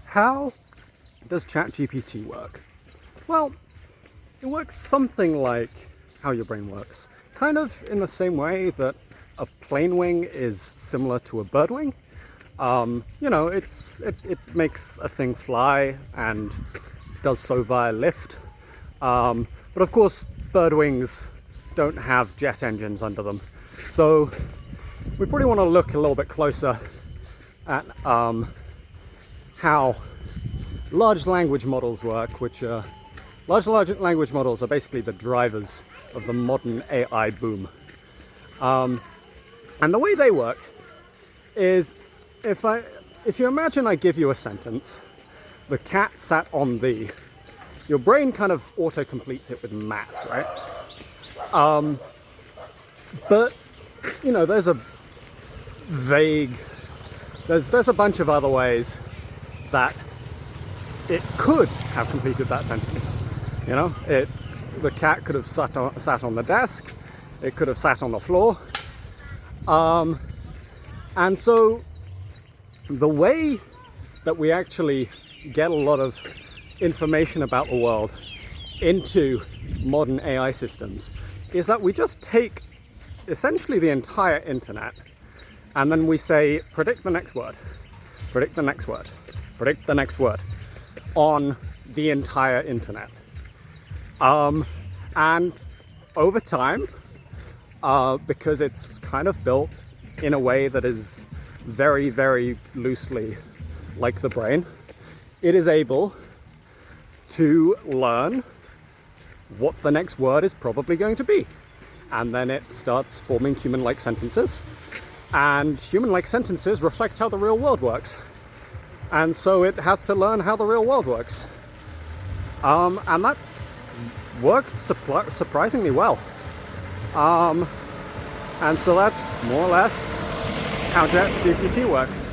How does ChatGPT work? Well, it works something like how your brain works. Kind of in the same way that a plane wing is similar to a bird wing. It makes a thing fly and does so via lift. But of course, bird wings don't have jet engines under them. So we probably want to look a little bit closer at how large language models work, which large language models are basically the drivers of the modern AI boom. And the way they work is, if you imagine I give you a sentence, the cat sat on the, your brain kind of auto-completes it with Matt, right? But there's a vague, there's a bunch of other ways that it could have completed that sentence. The cat could have sat on the desk, it could have sat on the floor. And so the way that we actually get a lot of information about the world into modern AI systems is that we just take essentially the entire internet and then we say, predict the next word, predict the next word, predict the next word on the entire internet. And over time, because it's kind of built in a way that is very, very loosely like the brain, it is able to learn what the next word is probably going to be. And then it starts forming human-like sentences. And human-like sentences reflect how the real world works. And so it has to learn how the real world works. And that's worked surprisingly well. And so that's more or less how ChatGPT works.